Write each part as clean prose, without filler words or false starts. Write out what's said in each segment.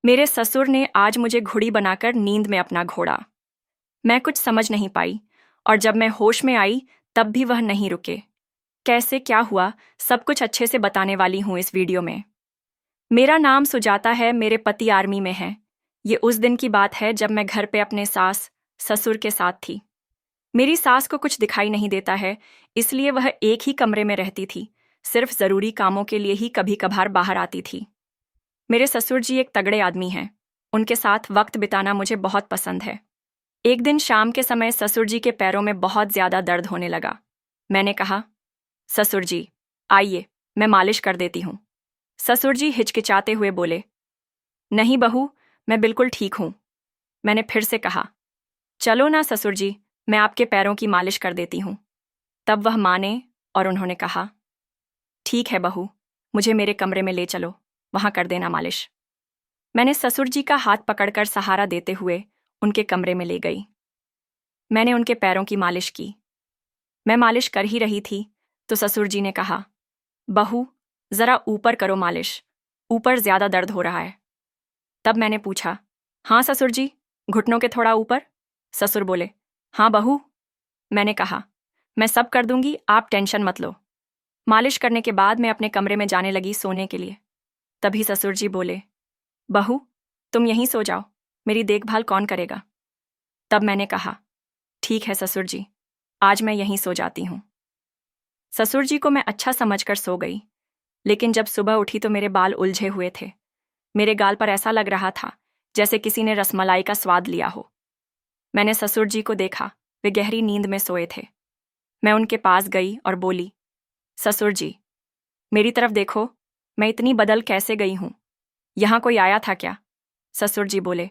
मेरे ससुर ने आज मुझे घुड़ी बनाकर नींद में अपना घोड़ा। मैं कुछ समझ नहीं पाई और जब मैं होश में आई तब भी वह नहीं रुके। कैसे क्या हुआ सब कुछ अच्छे से बताने वाली हूँ इस वीडियो में। मेरा नाम सुजाता है, मेरे पति आर्मी में हैं। ये उस दिन की बात है जब मैं घर पे अपने सास ससुर के साथ थी। मेरी सास को कुछ दिखाई नहीं देता है, इसलिए वह एक ही कमरे में रहती थी। सिर्फ ज़रूरी कामों के लिए ही कभी कभार बाहर आती थी। मेरे ससुर जी एक तगड़े आदमी हैं। उनके साथ वक्त बिताना मुझे बहुत पसंद है। एक दिन शाम के समय ससुर जी के पैरों में बहुत ज़्यादा दर्द होने लगा। मैंने कहा, ससुर जी आइए, मैं मालिश कर देती हूँ। ससुर जी हिचकिचाते हुए बोले, नहीं बहू, मैं बिल्कुल ठीक हूँ। मैंने फिर से कहा, चलो ना ससुर जी, मैं आपके पैरों की मालिश कर देती हूँ। तब वह माने और उन्होंने कहा, ठीक है बहू, मुझे मेरे कमरे में ले चलो, वहाँ कर देना मालिश। मैंने ससुर जी का हाथ पकड़कर सहारा देते हुए उनके कमरे में ले गई। मैंने उनके पैरों की मालिश की। मैं मालिश कर ही रही थी तो ससुर जी ने कहा, बहू ज़रा ऊपर करो मालिश, ऊपर ज़्यादा दर्द हो रहा है। तब मैंने पूछा, हाँ ससुर जी, घुटनों के थोड़ा ऊपर। ससुर बोले, हाँ बहू। मैंने कहा, मैं सब कर दूंगी, आप टेंशन मत लो। मालिश करने के बाद मैं अपने कमरे में जाने लगी सोने के लिए। तभी ससुर जी बोले, बहू तुम यहीं सो जाओ, मेरी देखभाल कौन करेगा। तब मैंने कहा, ठीक है ससुर जी, आज मैं यहीं सो जाती हूँ। ससुर जी को मैं अच्छा समझकर सो गई, लेकिन जब सुबह उठी तो मेरे बाल उलझे हुए थे। मेरे गाल पर ऐसा लग रहा था जैसे किसी ने रसमलाई का स्वाद लिया हो। मैंने ससुर जी को देखा, वे गहरी नींद में सोए थे। मैं उनके पास गई और बोली, ससुर जी मेरी तरफ देखो, मैं इतनी बदल कैसे गई हूँ। यहाँ कोई आया था क्या। ससुर जी बोले,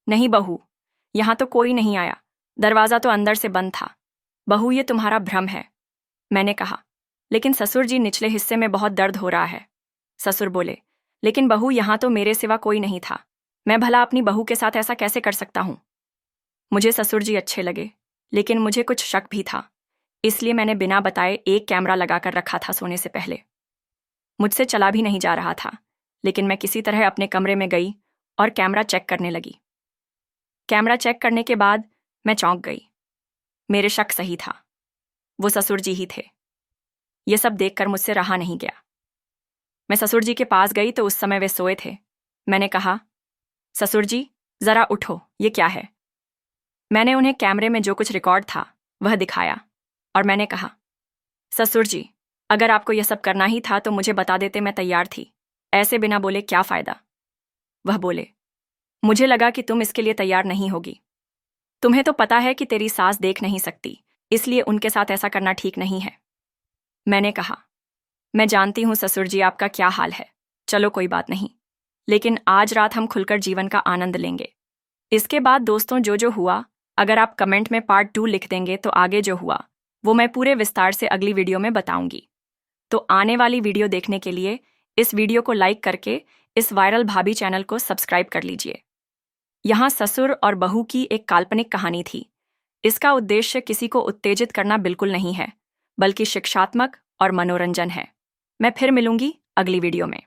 नहीं बहू, यहाँ तो कोई नहीं आया, दरवाज़ा तो अंदर से बंद था। बहू ये तुम्हारा भ्रम है। मैंने कहा, लेकिन ससुर जी निचले हिस्से में बहुत दर्द हो रहा है। ससुर बोले, लेकिन बहू यहाँ तो मेरे सिवा कोई नहीं था, मैं भला अपनी बहू के साथ ऐसा कैसे कर सकता हूँ। मुझे ससुर जी अच्छे लगे, लेकिन मुझे कुछ शक भी था, इसलिए मैंने बिना बताए एक कैमरा लगाकर रखा था सोने से पहले। मुझसे चला भी नहीं जा रहा था, लेकिन मैं किसी तरह अपने कमरे में गई और कैमरा चेक करने लगी। कैमरा चेक करने के बाद मैं चौंक गई। मेरे शक सही था, वो ससुर जी ही थे। ये सब देखकर मुझसे रहा नहीं गया। मैं ससुर जी के पास गई तो उस समय वे सोए थे। मैंने कहा, ससुर जी ज़रा उठो, ये क्या है। मैंने उन्हें कैमरे में जो कुछ रिकॉर्ड था वह दिखाया और मैंने कहा, ससुर जी अगर आपको यह सब करना ही था तो मुझे बता देते, मैं तैयार थी, ऐसे बिना बोले क्या फ़ायदा। वह बोले, मुझे लगा कि तुम इसके लिए तैयार नहीं होगी। तुम्हें तो पता है कि तेरी सास देख नहीं सकती, इसलिए उनके साथ ऐसा करना ठीक नहीं है। मैंने कहा, मैं जानती हूँ ससुर जी आपका क्या हाल है, चलो कोई बात नहीं, लेकिन आज रात हम खुलकर जीवन का आनंद लेंगे। इसके बाद दोस्तों जो हुआ, अगर आप कमेंट में पार्ट 2 लिख देंगे तो आगे जो हुआ वो मैं पूरे विस्तार से अगली वीडियो में बताऊंगी। तो आने वाली वीडियो देखने के लिए इस वीडियो को लाइक करके इस वायरल भाभी चैनल को सब्सक्राइब कर लीजिए। यहाँ ससुर और बहू की एक काल्पनिक कहानी थी। इसका उद्देश्य किसी को उत्तेजित करना बिल्कुल नहीं है, बल्कि शिक्षात्मक और मनोरंजन है। मैं फिर मिलूंगी अगली वीडियो में।